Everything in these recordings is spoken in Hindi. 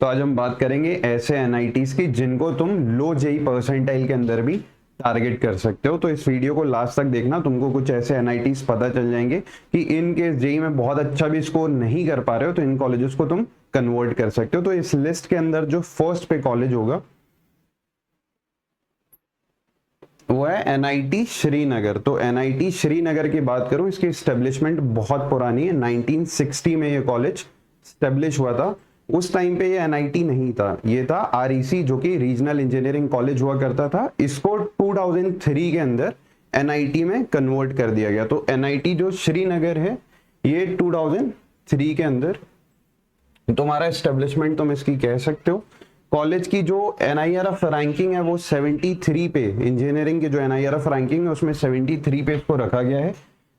तो आज हम बात करेंगे ऐसे एनआईटीज की जिनको तुम लो जेई परसेंटाइल के अंदर भी टारगेट कर सकते हो। तो इस वीडियो को लास्ट तक देखना, तुमको कुछ ऐसे एनआईटीज पता चल जाएंगे कि इन केस जेई में बहुत अच्छा भी स्कोर नहीं कर पा रहे हो तो इन कॉलेजेस को तुम कन्वर्ट कर सकते हो। तो इस लिस्ट के अंदर जो फर्स्ट पे कॉलेज होगा वो है एनआईटी श्रीनगर। तो एनआईटी श्रीनगर की बात करूं, इसकी एस्टेब्लिशमेंट बहुत पुरानी है। 1960 में ये कॉलेज एस्टेब्लिश हुआ था। उस टाइम पे ये एनआईटी नहीं था, ये था आरईसी जो कि रीजनल इंजीनियरिंग कॉलेज हुआ करता था। इसको 2003 के अंदर एनआईटी में कन्वर्ट कर दिया गया। तो एनआईटी जो श्रीनगर है ये 2003 के अंदर तुम्हारा एस्टेब्लिशमेंट तुम इसकी कह सकते हो। कॉलेज की जो एनआईआरएफ रैंकिंग है वो 73 पे, इंजीनियरिंग की जो एनआईआरएफ रैंकिंग है उसमें 73 पे इसको रखा गया है।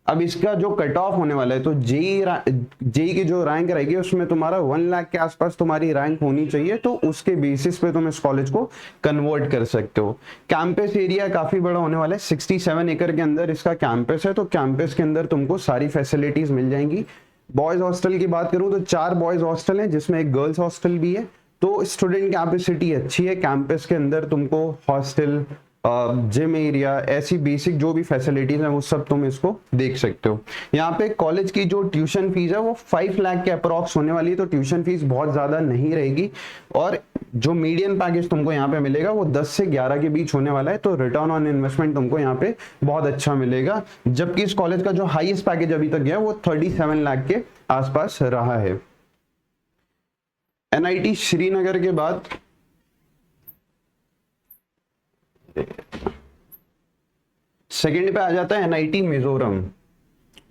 अब इसका जो कट ऑफ होने वाला है, तो जेई की जो रैंक रहेगी उसमें तुम्हारा 1 लाख के आसपास तुम्हारी रैंक होनी चाहिए, तो उसके बेसिस पे तुम इस कॉलेज को कन्वर्ट कर सकते हो। कैंपस एरिया काफी बड़ा होने वाला है, 67 एकड़ के अंदर इसका कैंपस है। तो कैंपस के अंदर तुमको सारी फैसिलिटीज मिल जाएंगी। बॉयज हॉस्टल की बात करूं तो 4 बॉयज हॉस्टल हैं जिसमें एक गर्ल्स हॉस्टल भी है। तो स्टूडेंट कैपेसिटी अच्छी है। कैंपस के अंदर तुमको हॉस्टल, जिम एरिया, ऐसी बेसिक जो भी फैसिलिटीज है वो सब तुम इसको देख सकते हो। यहाँ पे कॉलेज की जो ट्यूशन फीस है वो 5 लाख के अप्रॉक्स होने वाली है। तो ट्यूशन फीस बहुत ज्यादा नहीं रहेगी और जो मीडियन पैकेज तुमको यहाँ पे मिलेगा वो 10 से 11 के बीच होने वाला है। तो रिटर्न ऑन इन्वेस्टमेंट तुमको यहाँ पे बहुत अच्छा मिलेगा। जबकि इस कॉलेज का जो हाईएस्ट पैकेज अभी तक गया वो 37 लाख के आसपास रहा है। एनआईटी श्रीनगर के बाद सेकंड पे आ जाता है एनआईटी मिजोरम।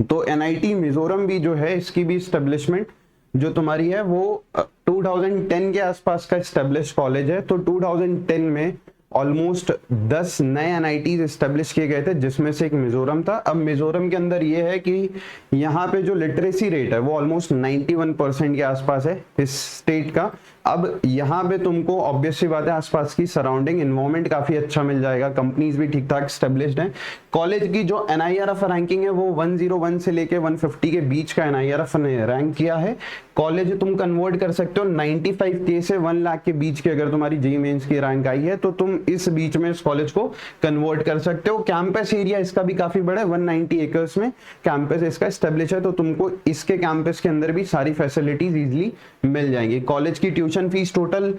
तो एनआईटी मिजोरम भी जो है इसकी भी स्टेब्लिशमेंट जो तुम्हारी है वो 2010 के आसपास का स्टेब्लिश कॉलेज है। तो 2010 में ऑलमोस्ट 10 नए एनआईटीज एस्टेब्लिश किए गए थे जिसमें से एक मिजोरम था। अब मिजोरम के अंदर ये है कि यहाँ पे जो लिटरेसी रेट है वो ऑलमोस्ट 91% के आसपास है इस स्टेट का। अब यहाँ पे तुमको ऑब्वियस सी बात है आसपास की सराउंडिंग एनवायरनमेंट काफी अच्छा मिल जाएगा, कंपनीज भी ठीक ठाक स्टेब्लिश्ड हैं। कॉलेज की जो एनआईआरएफ रैंकिंग है वो 101 से लेके 150 के बीच का एनआईआरएफ ने रैंक किया है। कॉलेज तुम कन्वर्ट कर सकते हो 95K से 1 लाख के बीच की, अगर तुम्हारी जेईई मेंस की रैंक आई है तो तुम इस बीच में इस कॉलेज को कन्वर्ट कर सकते हो। कैंपस एरिया इसका भी काफी बड़ा है, 190 एकर्स में कैंपस इसका एस्टेब्लिश है। तो तुमको इसके कैंपस के अंदर भी सारी फैसिलिटीज इजीली मिल जाएंगी। कॉलेज की ट्यूशन फीस टोटल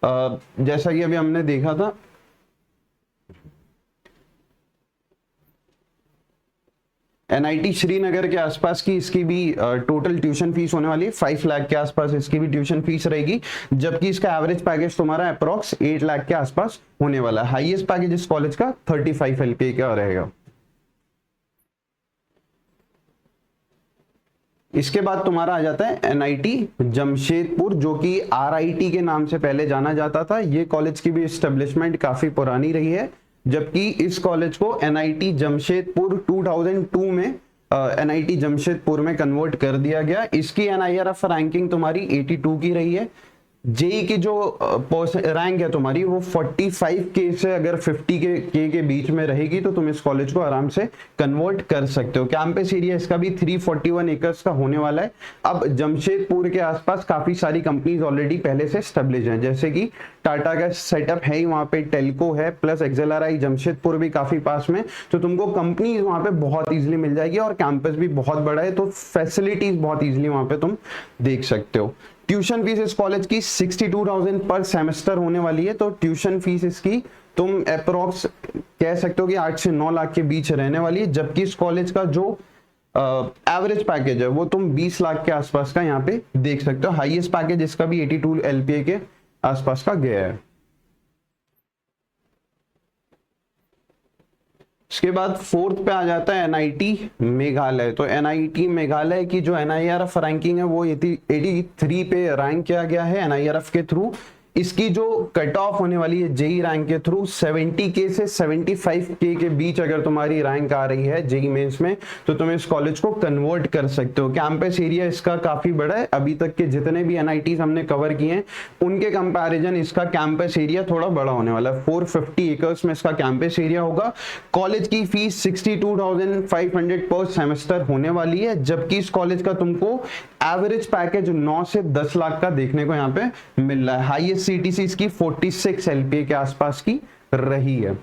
जैसा कि अभी हमने देखा था एनआईटी श्रीनगर के आसपास की इसकी भी टोटल ट्यूशन फीस होने वाली है 5 लाख के आसपास इसकी भी ट्यूशन फीस रहेगी। जबकि इसका एवरेज पैकेज तुम्हारा अप्रॉक्स 8 लाख के आसपास होने वाला है। हाईएस्ट पैकेज इस कॉलेज का 35 LPA का रहेगा। इसके बाद तुम्हारा आ जाता है एनआईटी जमशेदपुर जो कि आरआईटी के नाम से पहले जाना जाता था। ये कॉलेज की भी एस्टेब्लिशमेंट काफी पुरानी रही है। जबकि इस कॉलेज को एनआईटी जमशेदपुर 2002 में एनआईटी जमशेदपुर में कन्वर्ट कर दिया गया। इसकी एनआईआरएफ रैंकिंग तुम्हारी 82 की रही है। जेई की जो रैंक है तुम्हारी वो 45K से अगर 50K के बीच में रहेगी तो तुम इस कॉलेज को आराम से कन्वर्ट कर सकते हो। कैंपस एरिया इसका भी 341 एकर्स का होने वाला है। अब जमशेदपुर के आसपास काफी सारी कंपनीज ऑलरेडी पहले से स्टेब्लिश हैं, जैसे कि टाटा का सेटअप है ही वहां पे, टेल्को है, प्लस एक्सेलराई जमशेदपुर भी काफी पास में। तो तुमको कंपनीज वहां पे बहुत इजीली मिल जाएगी और कैंपस भी बहुत बड़ा है, तो फैसिलिटीज बहुत इजीली वहां पे तुम देख सकते हो। ट्यूशन फीस इस कॉलेज की 62,000 पर सेमेस्टर होने वाली है। तो ट्यूशन फीस इसकी तुम अप्रोक्स कह सकते हो कि 8 से 9 लाख के बीच रहने वाली है। जबकि इस कॉलेज का जो एवरेज पैकेज है वो तुम 20 लाख के आसपास का यहाँ पे देख सकते हो। हाईएस्ट पैकेज इसका भी 82 LPA के आसपास का गया है। इसके बाद फोर्थ पे आ जाता है एनआईटी मेघालय। तो एनआईटी मेघालय की जो एनआईआरएफ रैंकिंग है वो 83 पे रैंक किया गया है एनआईआरएफ के थ्रू। इसकी जो कट ऑफ होने वाली है जेई रैंक के थ्रू 70K से 75K के बीच अगर तुम्हारी रैंक आ रही है जेई मेंस में तो तुम इस कॉलेज को कन्वर्ट कर सकते हो। कैंपस एरिया इसका काफी बड़ा है, अभी तक के जितने भी एनआईटीज हमने कवर किए हैं उनके कंपैरिजन इसका कैंपस एरिया थोड़ा बड़ा होने वाला है। 450 एकर्स में इसका कैंपस एरिया होगा। कॉलेज की फीस 62,500 पर सेमेस्टर होने वाली है, जबकि इस कॉलेज का तुमको एवरेज पैकेज 9 से 10 लाख का देखने को यहाँ पे मिल रहा है। हाईएस्ट सीटीसी इसकी 46 एलपीए के आसपास की रही है।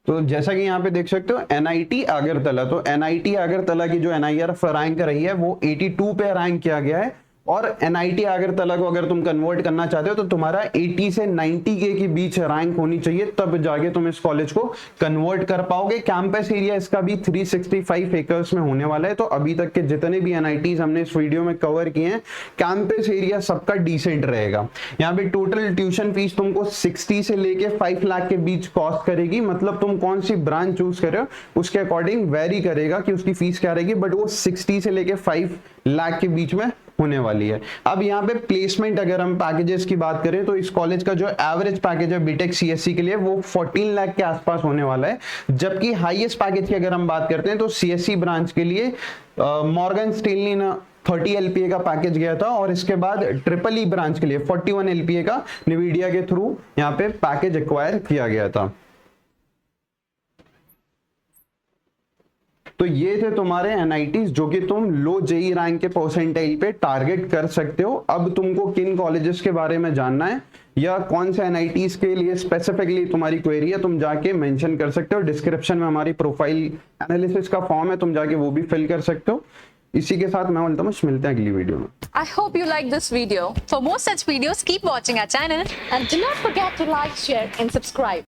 तो जैसा कि यहाँ पे देख सकते हो एनआईटी अगरतला, तो एनआईटी अगरतला की जो एनआईआर रैंक रही है वो 82 पे रैंक किया गया है। और एनआईटी अगरतला को अगर तुम कन्वर्ट करना चाहते हो तो तुम्हारा 80 से 90K के बीच रैंक होनी चाहिए, तब जाके तुम इस कॉलेज को कन्वर्ट कर पाओगे। कैंपस एरिया इसका भी 365 एकर्स में होने वाला है। तो अभी तक के जितने भी एनआईटीज हमने इस वीडियो में कवर किए हैं कैंपस एरिया सबका डिसेंट रहेगा। यहाँ पे टोटल ट्यूशन फीस तुमको 60 से लेके 5 लाख के बीच कॉस्ट करेगी, मतलब तुम कौन सी ब्रांच चूज कर रहे हो उसके अकॉर्डिंग वेरी करेगा कि उसकी फीस क्या रहेगी, बट वो 60 से लेके 5 लाख के बीच में होने वाली है। अब यहाँ पे प्लेसमेंट अगर हम पैकेजेस की बात करें तो इस कॉलेज का जो एवरेज पैकेज है बीटेक सीएससी के लिए वो 14 लाख के आसपास होने वाला है, जबकि हाईएस्ट पैकेज की अगर हम बात करते हैं तो सीएससी ब्रांच के लिए मॉर्गन स्टैनली ने 30 एलपीए का पैकेज गया था, और इसके बाद ट्रिपल ई ब्रांच के लिए 41 एलपीए का निविडिया के थ्रू यहाँ पे पैकेज एक्वायर किया गया था। तो ये थे तुम्हारे एनआईटीज जो कि तुम लो जेई रैंक के परसेंटाइल पे टारगेट कर सकते हो। अब तुमको किन कॉलेजेस के बारे में जानना है या कौन से एनआईटीज के लिए स्पेसिफिकली तुम्हारी क्वेरी है, तुम जाके मेंशन कर सकते हो। डिस्क्रिप्शन में हमारी प्रोफाइल एनालिसिस का फॉर्म है, तुम जाके वो भी फिल कर सकते हो। इसी के साथ मैं बोलता हूँ मिलते हैं अगली वीडियो में। I hope you like this video. For more such videos, keep watching our channel and do not forget to like, share and subscribe.